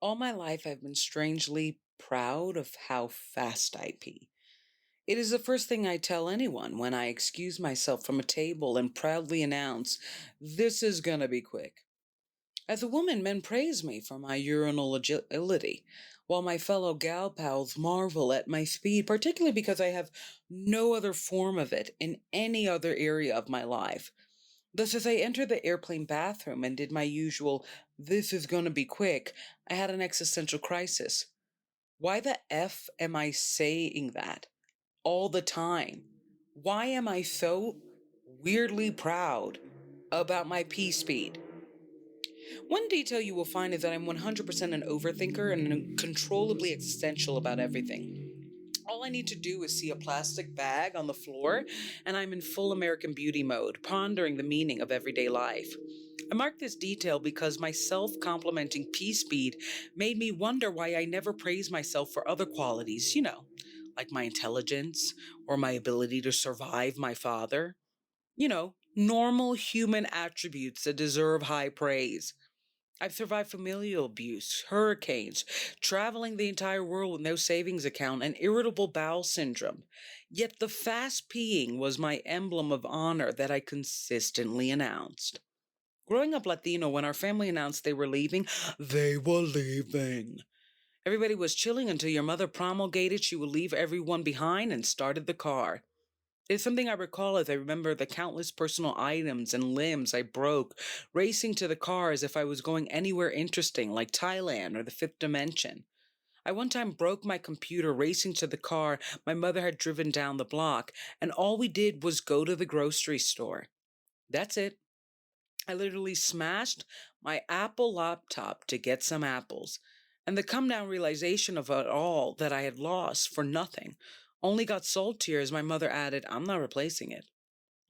All my life, I've been strangely proud of how fast I pee. It is the first thing I tell anyone when I excuse myself from a table and proudly announce, this is gonna be quick. As a woman, men praise me for my urinal agility, while my fellow gal pals marvel at my speed, particularly because I have no other form of it in any other area of my life. Thus, as I entered the airplane bathroom and did my usual, this is gonna be quick, I had an existential crisis. Why the F am I saying that all the time? Why am I so weirdly proud about my pee speed? One detail you will find is that I'm 100% an overthinker and uncontrollably existential about everything. All I need to do is see a plastic bag on the floor, and I'm in full American Beauty mode, pondering the meaning of everyday life. I mark this detail because my self complimenting pee speed made me wonder why I never praise myself for other qualities, like my intelligence or my ability to survive my father. Normal human attributes that deserve high praise. I've survived familial abuse, hurricanes, traveling the entire world with no savings account, and irritable bowel syndrome. Yet the fast peeing was my emblem of honor that I consistently announced. Growing up Latino, when our family announced they were leaving, they were leaving. Everybody was chilling until your mother promulgated she would leave everyone behind and started the car. It's something I recall as I remember the countless personal items and limbs I broke, racing to the car as if I was going anywhere interesting, like Thailand or the fifth dimension. I one time broke my computer racing to the car my mother had driven down the block, and all we did was go to the grocery store. That's it. I literally smashed my Apple laptop to get some apples. And the come down realization of it all that I had lost for nothing only got saltier as my mother added, I'm not replacing it.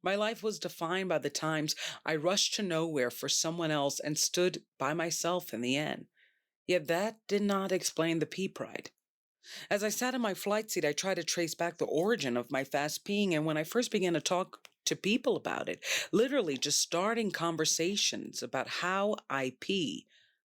My life was defined by the times I rushed to nowhere for someone else and stood by myself in the end. Yet that did not explain the pea pride. As I sat in my flight seat, I tried to trace back the origin of my fast peeing, and when I first began to talk to people about it, literally just starting conversations about how I pee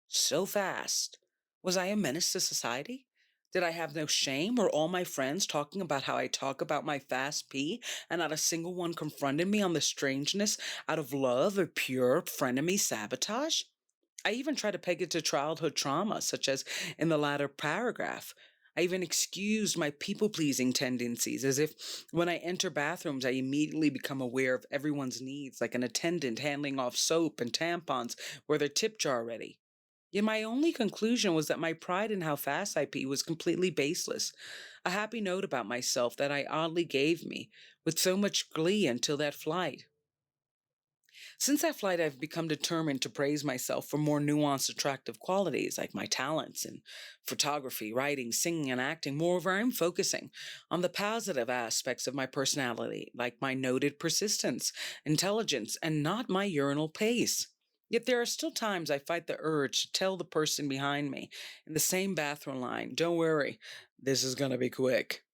so fast, was I a menace to society? Did I have no shame? Were all my friends talking about how I talk about my fast pee, and not a single one confronted me on the strangeness out of love or pure frenemy sabotage? I even try to peg it to childhood trauma, such as in the latter paragraph. I even excused my people pleasing tendencies, as if when I enter bathrooms, I immediately become aware of everyone's needs, like an attendant handing off soap and tampons where their tip jar ready. Yet my only conclusion was that my pride in how fast I pee was completely baseless, a happy note about myself that I oddly gave me with so much glee until that flight. Since that flight, I've become determined to praise myself for more nuanced, attractive qualities like my talents in photography, writing, singing, and acting. Moreover, I'm focusing on the positive aspects of my personality, like my noted persistence, intelligence, and not my urinal pace. Yet there are still times I fight the urge to tell the person behind me in the same bathroom line, don't worry, this is going to be quick.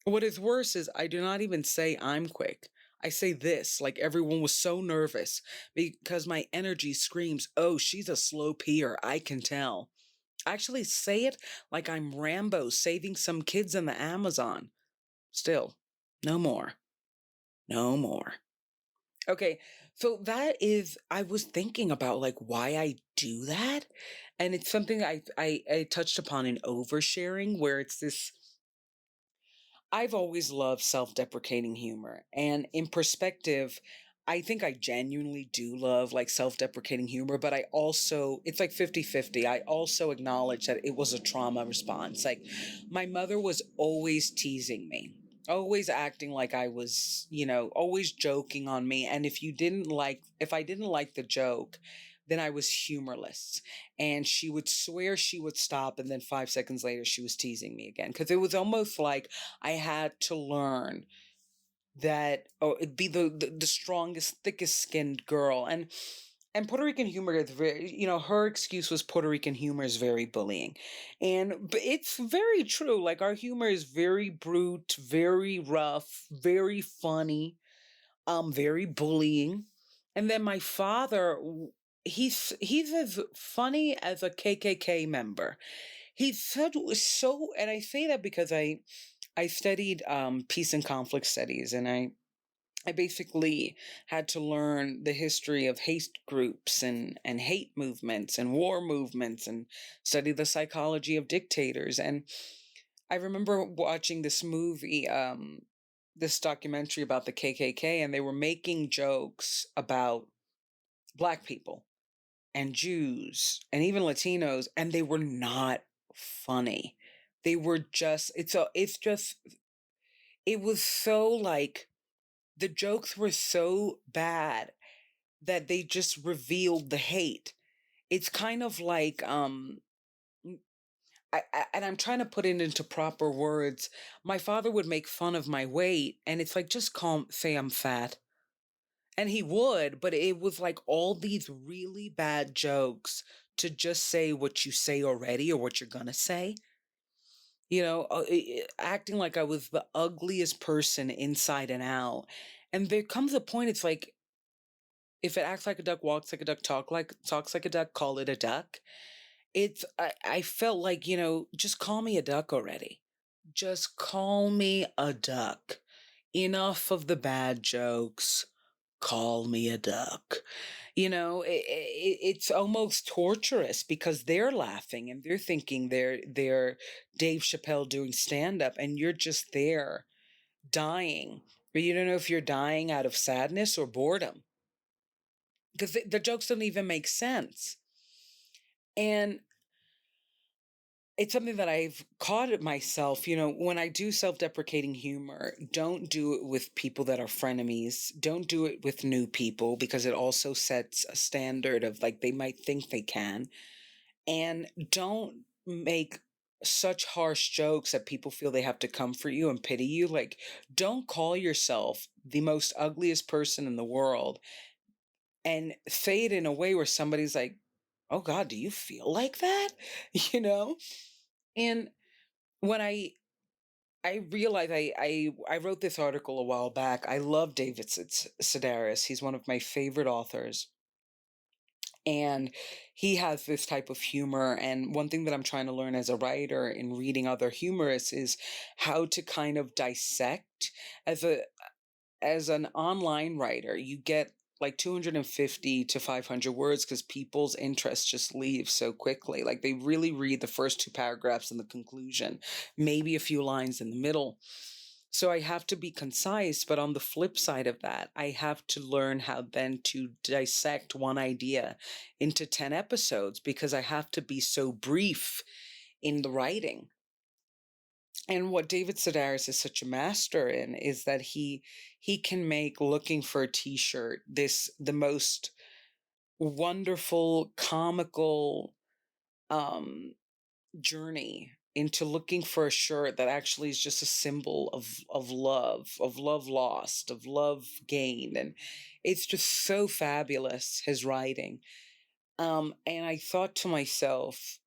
What is worse is I do not even say I'm quick. I say this like everyone was so nervous because my energy screams, oh, she's a slow peer. I can tell. I actually say it like I'm Rambo saving some kids in the Amazon. Still, no more. No more. Okay, so I was thinking about like why I do that. And it's something I touched upon in oversharing, where it's this. I've always loved self deprecating humor. And in perspective, I think I genuinely do love like self deprecating humor, but I also, it's like 50-50. I also acknowledge that it was a trauma response. Like my mother was always teasing me, always acting like I was, always joking on me. And if I didn't like the joke, then I was humorless. And she would swear she would stop. And then 5 seconds later, she was teasing me again. Cause it was almost like I had to learn that, be the strongest, thickest skinned girl. And Puerto Rican humor is very, her excuse was Puerto Rican humor is very bullying. And but it's very true. Like our humor is very brute, very rough, very funny, very bullying. And then my father, he's as funny as a KKK member. He's so, and I say that because I studied peace and conflict studies, and I basically had to learn the history of hate groups and hate movements and war movements and study the psychology of dictators. And I remember watching this movie, this documentary about the KKK, and they were making jokes about Black people and Jews and even Latinos, and they were not funny. They were just, it's just, it was so like, the jokes were so bad that they just revealed the hate. It's kind of like, and I'm trying to put it into proper words. My father would make fun of my weight, and it's like, just say I'm fat. And he would, but it was like all these really bad jokes to just say what you say already or what you're gonna say. Acting like I was the ugliest person inside and out. And there comes a point, it's like, if it acts like a duck, walks like a duck, talks like a duck, call it a duck. I felt like, just call me a duck already. Just call me a duck. Enough of the bad jokes. Call me a duck. It's almost torturous because they're laughing and they're thinking they're Dave Chappelle doing stand up, and you're just there dying. But you don't know if you're dying out of sadness or boredom because the jokes don't even make sense. And it's something that I've caught it myself, when I do self-deprecating humor, don't do it with people that are frenemies. Don't do it with new people because it also sets a standard of like they might think they can. And don't make such harsh jokes that people feel they have to comfort you and pity you. Like, don't call yourself the most ugliest person in the world and say it in a way where somebody's like, "Oh God, do you feel like that?" You know? And when I realized I wrote this article a while back. I love David Sedaris. He's one of my favorite authors. And he has this type of humor. And one thing that I'm trying to learn as a writer in reading other humorists is how to kind of dissect. As an online writer, you get like 250 to 500 words because people's interest just leaves so quickly. Like they really read the first two paragraphs and the conclusion, maybe a few lines in the middle. So I have to be concise, but on the flip side of that, I have to learn how then to dissect one idea into 10 episodes because I have to be so brief in the writing. And what David Sedaris is such a master in is that he can make looking for a t-shirt the most wonderful comical um journey into looking for a shirt that actually is just a symbol of love lost, of love gained. And it's just so fabulous, his writing. And I thought to myself,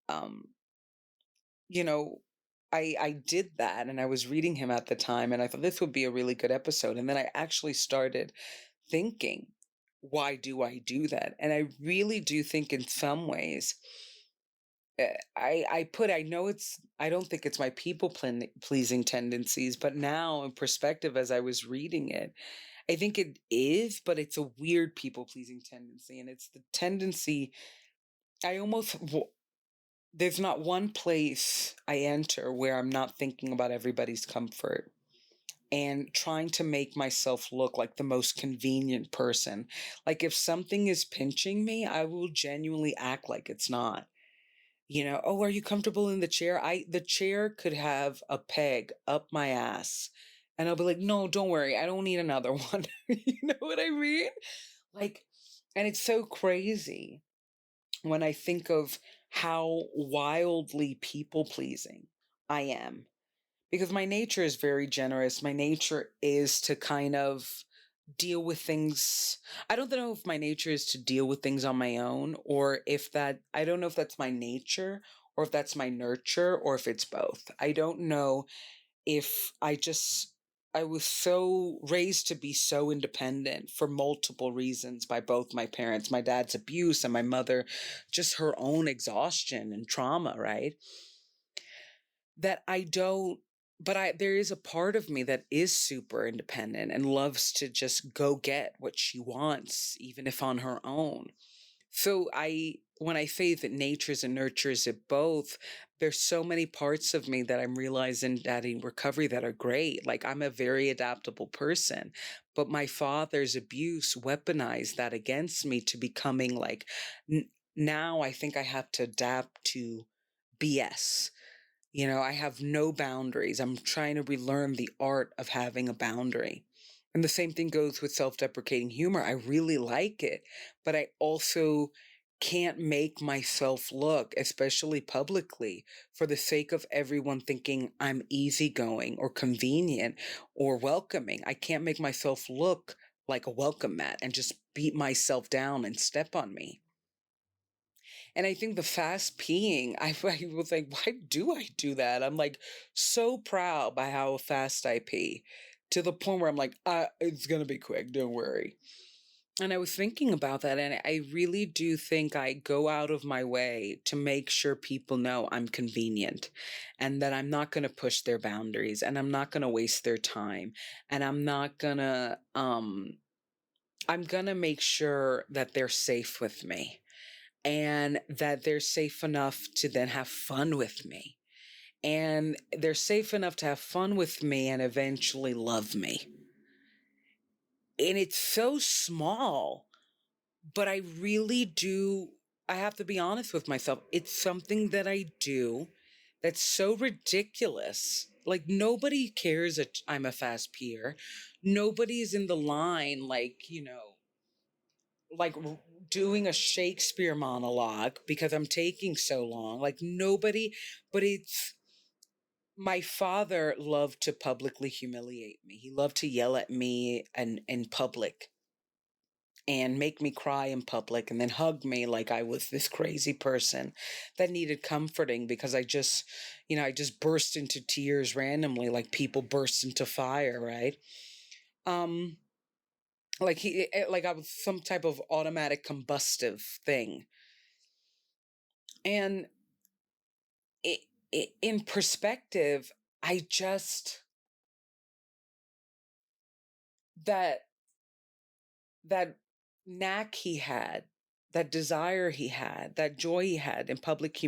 you know, I did that, and I was reading him at the time, and I thought this would be a really good episode. And then I actually started thinking, why do I do that? And I really do think in some ways, I know I don't think it's my people pleasing tendencies, but now in perspective as I was reading it, I think it is, but it's a weird people pleasing tendency. And it's the tendency, I almost, there's not one place I enter where I'm not thinking about everybody's comfort and trying to make myself look like the most convenient person. Like if something is pinching me, I will genuinely act like it's not. Oh, are you comfortable in the chair? The chair could have a peg up my ass. And I'll be like, no, don't worry. I don't need another one. You know what I mean? Like, and it's so crazy when I think of how wildly people pleasing I am. Because my nature is very generous. My nature is to kind of deal with things. I don't know if my nature is to deal with things on my own, or if I don't know if that's my nature or if that's my nurture or if it's both. I don't know if I just I was so raised to be so independent for multiple reasons by both my parents, my dad's abuse and my mother, just her own exhaustion and trauma, right? That I don't, but there is a part of me that is super independent and loves to just go get what she wants, even if on her own. So when I say that natures and nurtures it both, there's so many parts of me that I'm realizing that in recovery that are great. Like I'm a very adaptable person, but my father's abuse weaponized that against me to becoming like, now I think I have to adapt to BS. I have no boundaries. I'm trying to relearn the art of having a boundary. And the same thing goes with self deprecating humor. I really like it, but I also can't make myself look, especially publicly, for the sake of everyone thinking I'm easygoing or convenient or welcoming. I can't make myself look like a welcome mat and just beat myself down and step on me. And I think the fast peeing, I was like, why do I do that? I'm like so proud by how fast I pee to the point where I'm like, it's going to be quick. Don't worry. And I was thinking about that. And I really do think I go out of my way to make sure people know I'm convenient and that I'm not going to push their boundaries and I'm not going to waste their time. And I'm going to make sure that they're safe with me and that they're safe enough to then have fun with me. And they're safe enough to have fun with me and eventually love me. And it's so small, but I really do. I have to be honest with myself. It's something that I do that's so ridiculous. Like, nobody cares that I'm a fast peer. Nobody's in the line, like doing a Shakespeare monologue because I'm taking so long. Like nobody, but it's my father loved to publicly humiliate me. He loved to yell at me and in public and make me cry in public and then hug me like I was this crazy person that needed comforting because I just burst into tears randomly like people burst into fire, right? Um like I was some type of automatic combustive thing. And in perspective, I just that that knack he had, that desire he had, that joy he had in publicly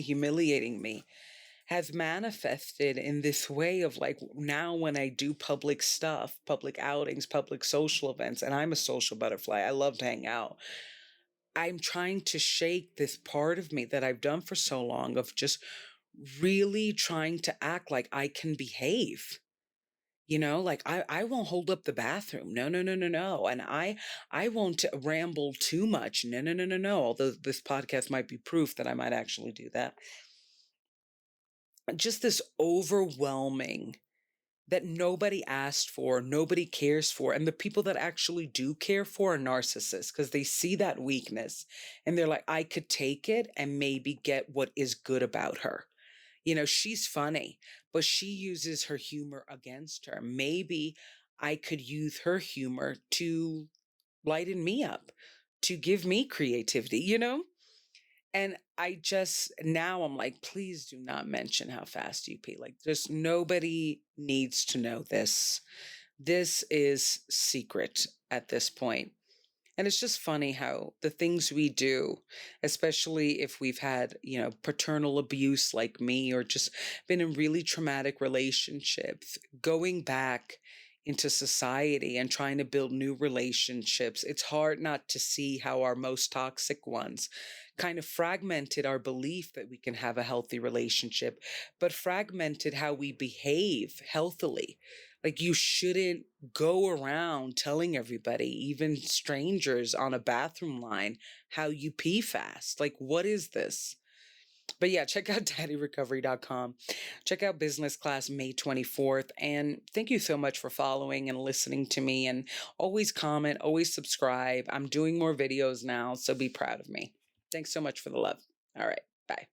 humiliating me has manifested in this way of like now when I do public stuff, public outings, public social events, and I'm a social butterfly. I love to hang out. I'm trying to shake this part of me that I've done for so long of just really trying to act like I can behave. Like I won't hold up the bathroom. No, no, no, no, no. And I won't ramble too much. No, no, no, no, no. Although this podcast might be proof that I might actually do that. Just this overwhelming that nobody asked for, nobody cares for. And the people that actually do care for are narcissists because they see that weakness and they're like, I could take it and maybe get what is good about her. She's funny, but she uses her humor against her. Maybe I could use her humor to lighten me up, to give me creativity. And I just, now I'm like, please do not mention how fast you pee. Like, just nobody needs to know this. This is secret at this point. And it's just funny how the things we do, especially if we've had, paternal abuse like me or just been in really traumatic relationships, going back into society and trying to build new relationships, it's hard not to see how our most toxic ones kind of fragmented our belief that we can have a healthy relationship, but fragmented how we behave healthily. Like you shouldn't go around telling everybody, even strangers on a bathroom line, how you pee fast. Like, what is this? But yeah, check out daddyrecovery.com. Check out Business Class May 24th. And thank you so much for following and listening to me. And always comment, always subscribe. I'm doing more videos now, so be proud of me. Thanks so much for the love. All right. Bye.